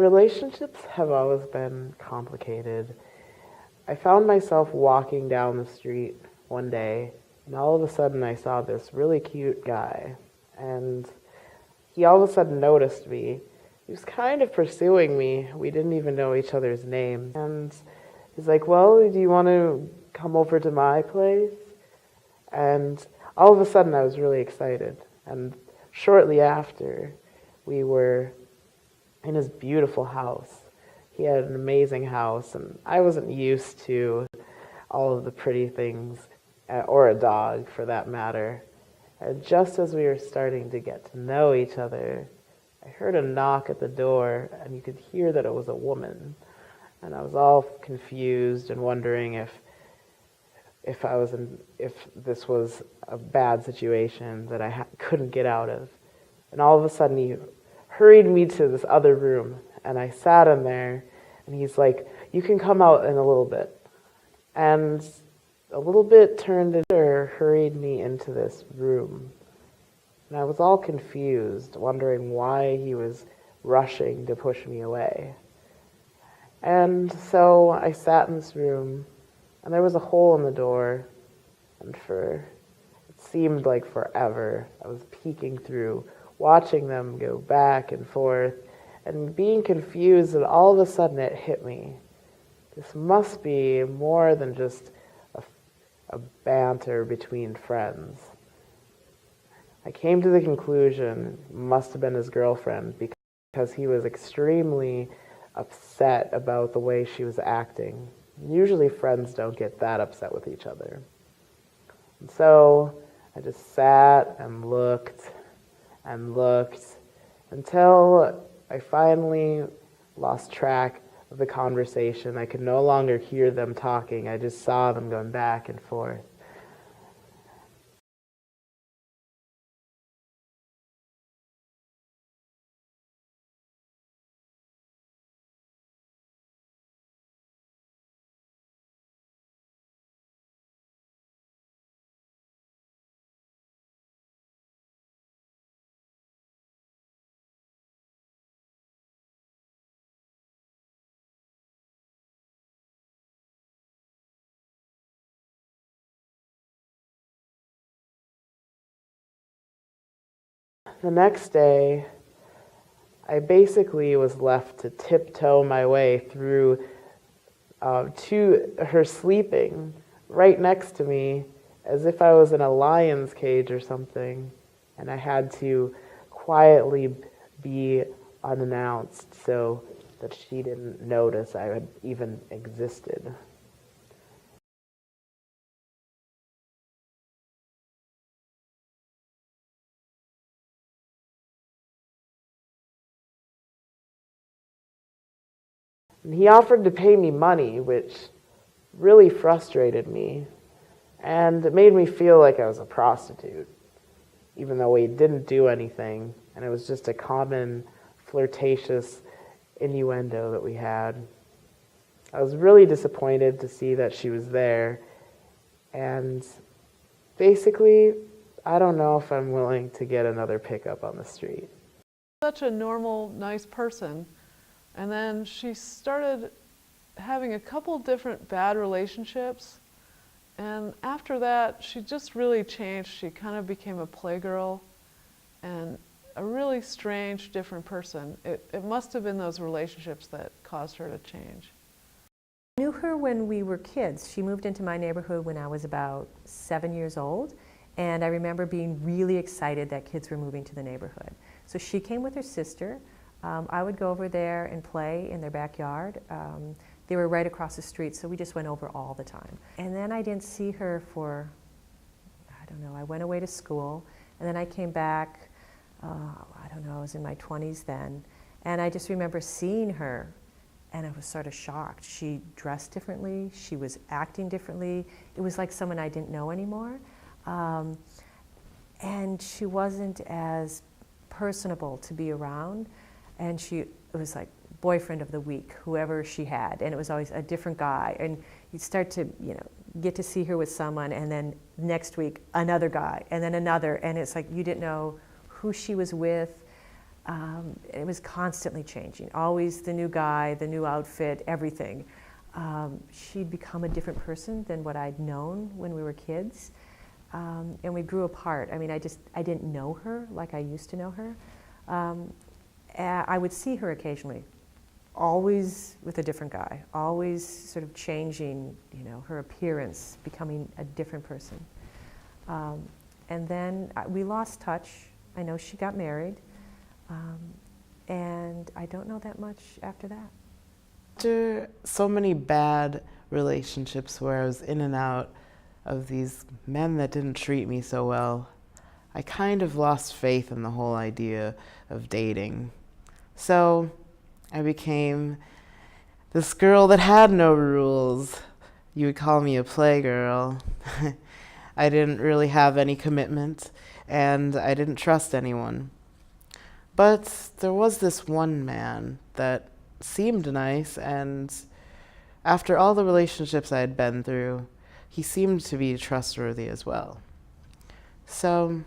relationships have always been complicated. I found myself walking down the street one day, and all of a sudden I saw this really cute guy, and he all of a sudden noticed me. He was kind of pursuing me. We didn't even know each other's names. And he's like, well, do you want to come over to my place? And all of a sudden I was really excited. And shortly after, we were in his beautiful house. He had an amazing house, and I wasn't used to all of the pretty things, or a dog for that matter. And just as we were starting to get to know each other, I heard a knock at the door, and you could hear that it was a woman. And I was all confused and wondering if this was a bad situation that I couldn't get out of. And all of a sudden, he hurried me to this other room, and I sat in there, and he's like, you can come out in a little bit. And a little bit turned into hurried me into this room. And I was all confused, wondering why he was rushing to push me away. And so I sat in this room, and there was a hole in the door, and it seemed like forever, I was peeking through, watching them go back and forth, and being confused, and all of a sudden it hit me. This must be more than just a banter between friends. I came to the conclusion it must have been his girlfriend, because he was extremely upset about the way she was acting. Usually friends don't get that upset with each other. And so I just sat and looked until I finally lost track of the conversation. I could no longer hear them talking. I just saw them going back and forth. The next day, I basically was left to tiptoe my way through to her sleeping right next to me, as if I was in a lion's cage or something, and I had to quietly be unannounced so that she didn't notice I had even existed. And he offered to pay me money, which really frustrated me, and it made me feel like I was a prostitute, even though we didn't do anything, and it was just a common flirtatious innuendo that we had. I was really disappointed to see that she was there, and basically, I don't know if I'm willing to get another pickup on the street. Such a normal, nice person. And then she started having a couple different bad relationships. And after that, she just really changed. She kind of became a playgirl and a really strange, different person. It must have been those relationships that caused her to change. I knew her when we were kids. She moved into my neighborhood when I was about 7 years old. And I remember being really excited that kids were moving to the neighborhood. So she came with her sister. I would go over there and play in their backyard. They were right across the street, so we just went over all the time. And then I didn't see her for, I don't know, I went away to school, and then I came back, I don't know, I was in my 20s then, and I just remember seeing her, and I was sort of shocked. She dressed differently, she was acting differently. It was like someone I didn't know anymore. And she wasn't as personable to be around. And it was like boyfriend of the week, whoever she had, and it was always a different guy. And you'd start to, get to see her with someone, and then next week another guy, and then another, and it's like you didn't know who she was with. It was constantly changing, always the new guy, the new outfit, everything. She'd become a different person than what I'd known when we were kids. And we grew apart. I mean, I didn't know her like I used to know her. I would see her occasionally, always with a different guy, always sort of changing, her appearance, becoming a different person. And then we lost touch. I know she got married, and I don't know that much after that. After so many bad relationships where I was in and out of these men that didn't treat me so well, I kind of lost faith in the whole idea of dating. So I became this girl that had no rules. You would call me a playgirl. I didn't really have any commitment, and I didn't trust anyone. But there was this one man that seemed nice, and after all the relationships I had been through, he seemed to be trustworthy as well. So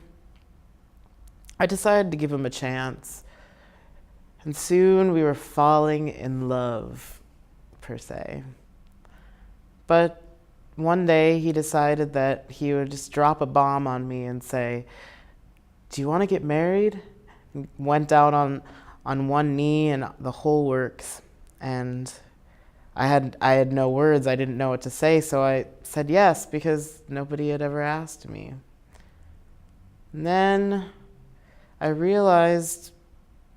I decided to give him a chance, and soon we were falling in love, per se. But one day he decided that he would just drop a bomb on me and say, "Do you want to get married?" And went down on one knee and the whole works. And I had no words. I didn't know what to say, so I said yes because nobody had ever asked me. And then I realized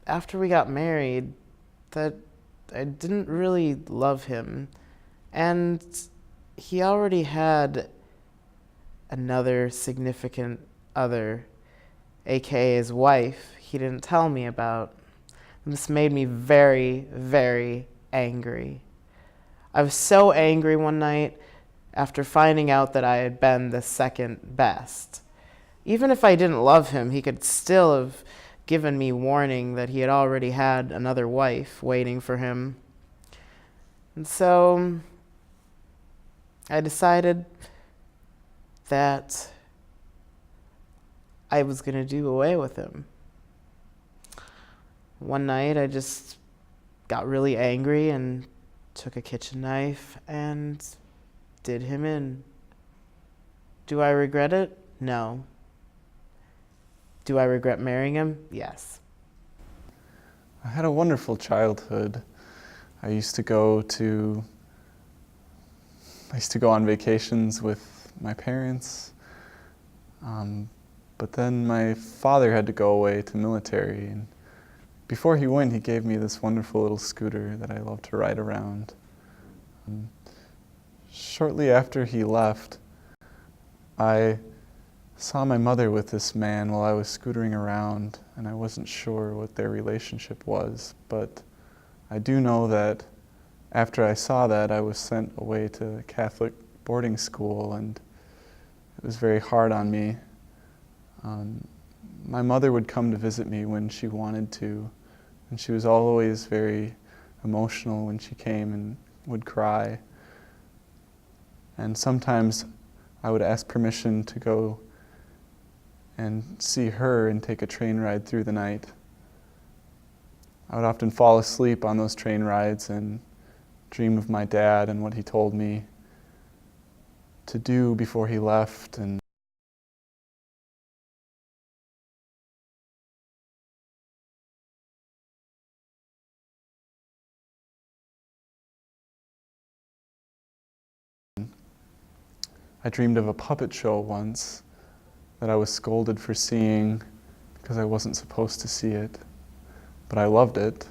after we got married that I didn't really love him, and he already had another significant other, aka his wife, he didn't tell me about. And this made me very, very angry. I was so angry one night after finding out that I had been the second best. Even if I didn't love him, he could still have given me warning that he had already had another wife waiting for him. And so I decided that I was going to do away with him. One night I just got really angry and took a kitchen knife and did him in. Do I regret it? No. Do I regret marrying him? Yes. I had a wonderful childhood. I used to go on vacations with my parents, but then my father had to go away to military, and before he went, he gave me this wonderful little scooter that I love to ride around. Shortly after he left, I saw my mother with this man while I was scootering around, and I wasn't sure what their relationship was, but I do know that after I saw that, I was sent away to a Catholic boarding school, and it was very hard on me. My mother would come to visit me when she wanted to, and she was always very emotional when she came and would cry. And sometimes I would ask permission to go and see her and take a train ride through the night. I would often fall asleep on those train rides and dream of my dad and what he told me to do before he left. And I dreamed of a puppet show once that I was scolded for seeing because I wasn't supposed to see it, but I loved it.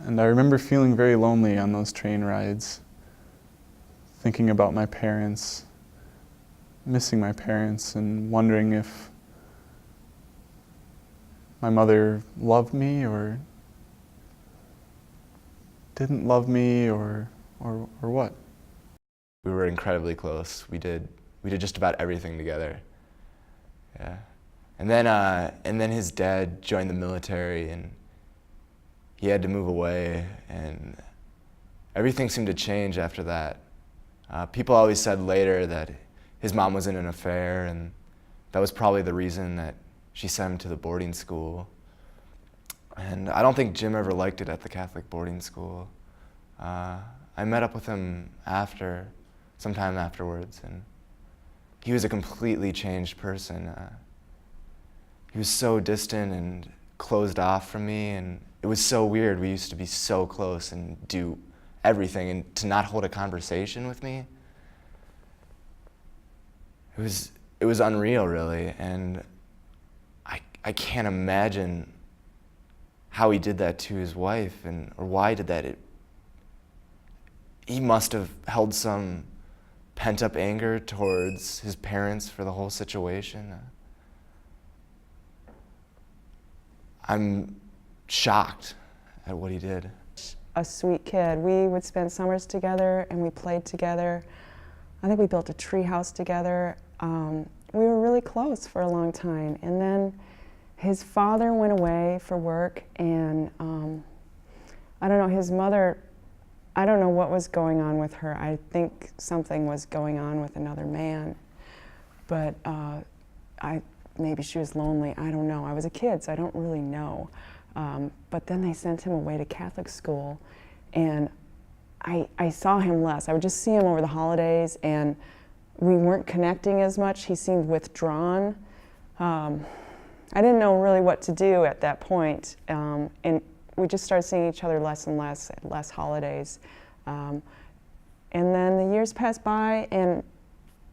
And I remember feeling very lonely on those train rides, thinking about my parents, missing my parents, and wondering if my mother loved me or didn't love me or what? We were incredibly close. We did just about everything together. Yeah. And then his dad joined the military, and he had to move away, and everything seemed to change after that. People always said later that his mom was in an affair, and that was probably the reason that she sent him to the boarding school. And I don't think Jim ever liked it at the Catholic boarding school. I met up with him sometime afterwards, and he was a completely changed person. He was so distant and closed off from me, and it was so weird. We used to be so close and do everything, and to not hold a conversation with me, it was unreal, really. And I can't imagine how he did that to his wife, or why he did that. He must have held some pent-up anger towards his parents for the whole situation. I'm shocked at what he did. A sweet kid. We would spend summers together, and we played together. I think we built a tree house together. We were really close for a long time, and then his father went away for work, and I don't know, his mother, I don't know what was going on with her. I think something was going on with another man, but maybe she was lonely. I don't know. I was a kid, so I don't really know. But then they sent him away to Catholic school, and I saw him less. I would just see him over the holidays, and we weren't connecting as much. He seemed withdrawn. I didn't know really what to do at that point, and we just started seeing each other less and less holidays. And then the years passed by, and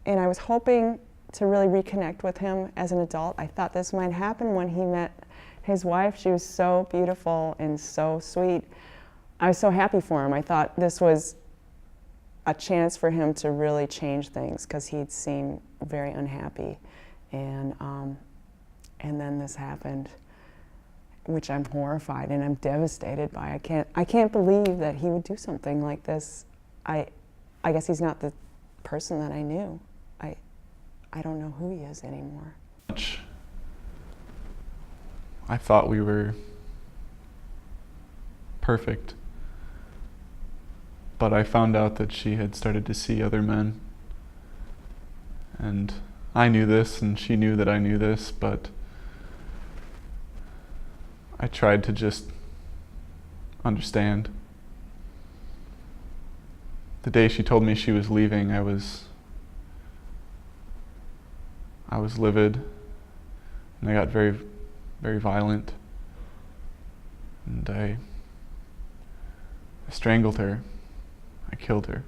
I was hoping to really reconnect with him as an adult. I thought this might happen when he met his wife. She was so beautiful and so sweet. I was so happy for him. I thought this was a chance for him to really change things, because he'd seemed very unhappy. And then this happened, which I'm horrified and I'm devastated by. I can't believe that he would do something like this. I guess he's not the person that I knew. I don't know who he is anymore. I thought we were perfect, but I found out that she had started to see other men. And I knew this, and she knew that I knew this, but I tried to just understand. The day she told me she was leaving, I was livid, and I got very, very violent, and I strangled her. I killed her.